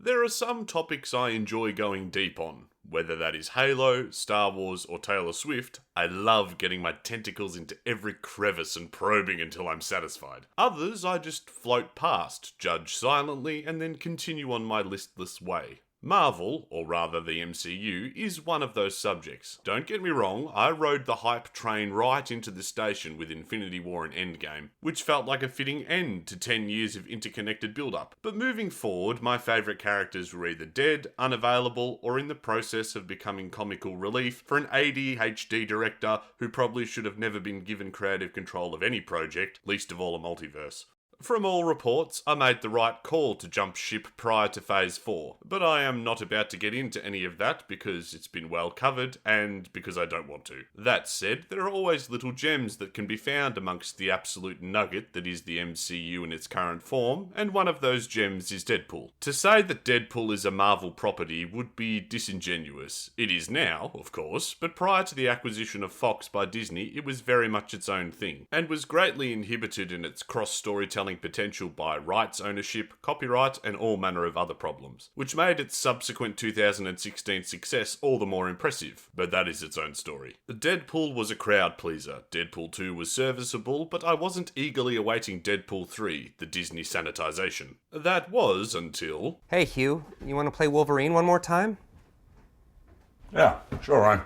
There are some topics I enjoy going deep on. Whether that is Halo, Star Wars, or Taylor Swift, I love getting my tentacles into every crevice and probing until I'm satisfied. Others I just float past, judge silently, and then continue on my listless way. Marvel, or rather the MCU, is one of those subjects. Don't get me wrong, I rode the hype train right into the station with Infinity War and Endgame, which felt like a fitting end to 10 years of interconnected build-up. But moving forward, my favourite characters were either dead, unavailable, or in the process of becoming comical relief for an ADHD director who probably should have never been given creative control of any project, least of all a multiverse. From all reports, I made the right call to jump ship prior to Phase 4, but I am not about to get into any of that because it's been well covered and because I don't want to. That said, there are always little gems that can be found amongst the absolute nugget that is the MCU in its current form, and one of those gems is Deadpool. To say that Deadpool is a Marvel property would be disingenuous. It is now, of course, but prior to the acquisition of Fox by Disney, it was very much its own thing, and was greatly inhibited in its cross-storytelling potential by rights ownership, copyright, and all manner of other problems, which made its subsequent 2016 success all the more impressive, but that is its own story. Deadpool was a crowd pleaser, Deadpool 2 was serviceable, but I wasn't eagerly awaiting Deadpool 3, the Disney sanitization. That was until... Hey Hugh, you want to play Wolverine one more time? Yeah, sure, Ryan.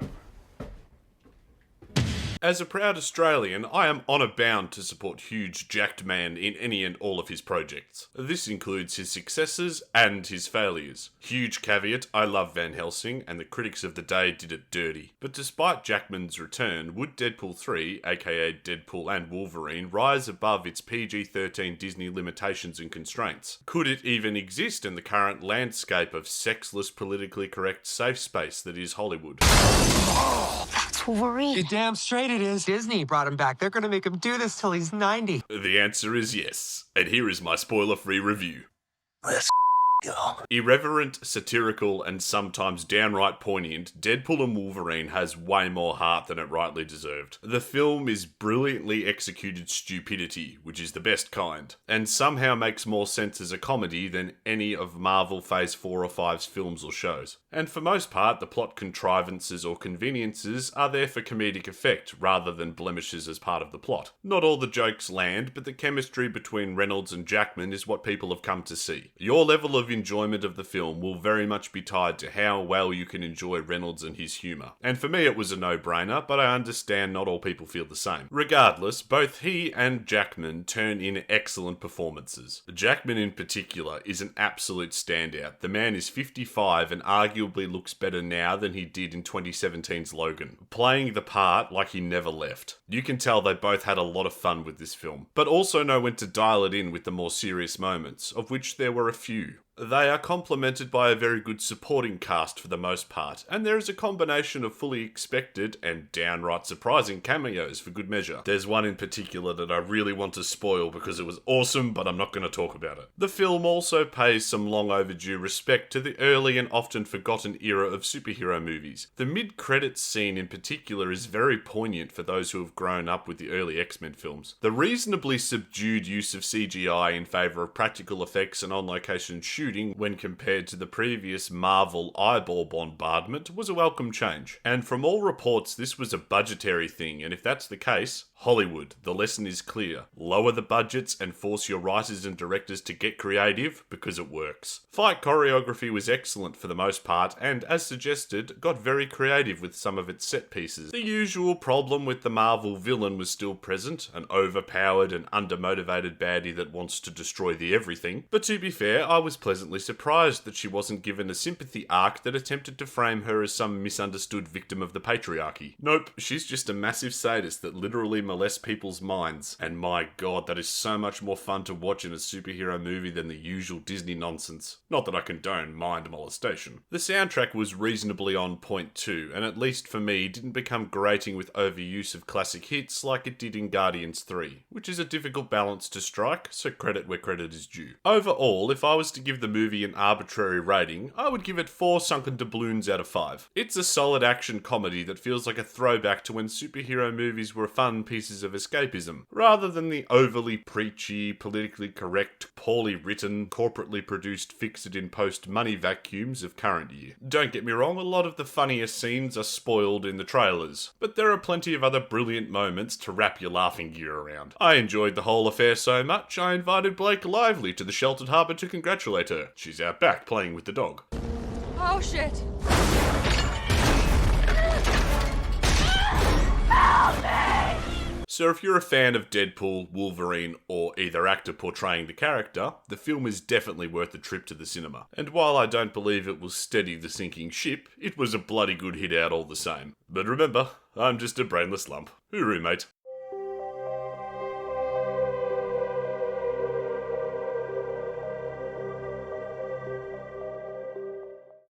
As a proud Australian, I am honour bound to support Hugh Jackman in any and all of his projects. This includes his successes and his failures. Huge caveat, I love Van Helsing, and the critics of the day did it dirty. But despite Jackman's return, would Deadpool 3, aka Deadpool and Wolverine, rise above its PG-13 Disney limitations and constraints? Could it even exist in the current landscape of sexless, politically correct safe space that is Hollywood? Oh, that's Wolverine. You're damn straight it is. Disney brought him back. They're gonna make him do this till he's 90. The answer is yes. And here is my spoiler-free review. Let's go. Irreverent, satirical, and sometimes downright poignant, Deadpool and Wolverine has way more heart than it rightly deserved. The film is brilliantly executed stupidity, which is the best kind, and somehow makes more sense as a comedy than any of Marvel Phase 4 or 5's films or shows. And for most part, the plot contrivances or conveniences are there for comedic effect rather than blemishes as part of the plot. Not all the jokes land, but the chemistry between Reynolds and Jackman is what people have come to see. Your level of enjoyment of the film will very much be tied to how well you can enjoy Reynolds and his humour. And for me it was a no-brainer, but I understand not all people feel the same. Regardless, both he and Jackman turn in excellent performances. Jackman in particular is an absolute standout. The man is 55 and arguably looks better now than he did in 2017's Logan, playing the part like he never left. You can tell they both had a lot of fun with this film, but also know when to dial it in with the more serious moments, of which there were a few. They are complemented by a very good supporting cast for the most part, and there is a combination of fully expected and downright surprising cameos for good measure. There's one in particular that I really want to spoil because it was awesome, but I'm not going to talk about it. The film also pays some long overdue respect to the early and often forgotten era of superhero movies. The mid-credits scene in particular is very poignant for those who have grown up with the early X-Men films. The reasonably subdued use of CGI in favour of practical effects and on-location shooting when compared to the previous Marvel eyeball bombardment was a welcome change. And from all reports, this was a budgetary thing, and if that's the case, Hollywood, the lesson is clear. Lower the budgets and force your writers and directors to get creative because it works. Fight choreography was excellent for the most part, and as suggested, got very creative with some of its set pieces. The usual problem with the Marvel villain was still present, an overpowered and undermotivated baddie that wants to destroy the everything. But to be fair, I was pleasantly surprised that she wasn't given a sympathy arc that attempted to frame her as some misunderstood victim of the patriarchy. Nope, she's just a massive sadist that literally molests people's minds. And my god, that is so much more fun to watch in a superhero movie than the usual Disney nonsense. Not that I condone mind molestation. The soundtrack was reasonably on point too, and at least for me, didn't become grating with overuse of classic hits like it did in Guardians 3, which is a difficult balance to strike, so credit where credit is due. Overall, if I was to give the movie an arbitrary rating, I would give it 4 sunken doubloons out of 5. It's a solid action comedy that feels like a throwback to when superhero movies were a fun piece pieces of escapism, rather than the overly preachy, politically correct, poorly written, corporately produced fix-it-in-post money vacuums of current year. Don't get me wrong, a lot of the funniest scenes are spoiled in the trailers, but there are plenty of other brilliant moments to wrap your laughing gear around. I enjoyed the whole affair so much, I invited Blake Lively to the sheltered harbour to congratulate her. She's out back playing with the dog. Oh shit! So if you're a fan of Deadpool, Wolverine, or either actor portraying the character, the film is definitely worth a trip to the cinema. And while I don't believe it will steady the sinking ship, it was a bloody good hit out all the same. But remember, I'm just a brainless lump. Hooroo, mate.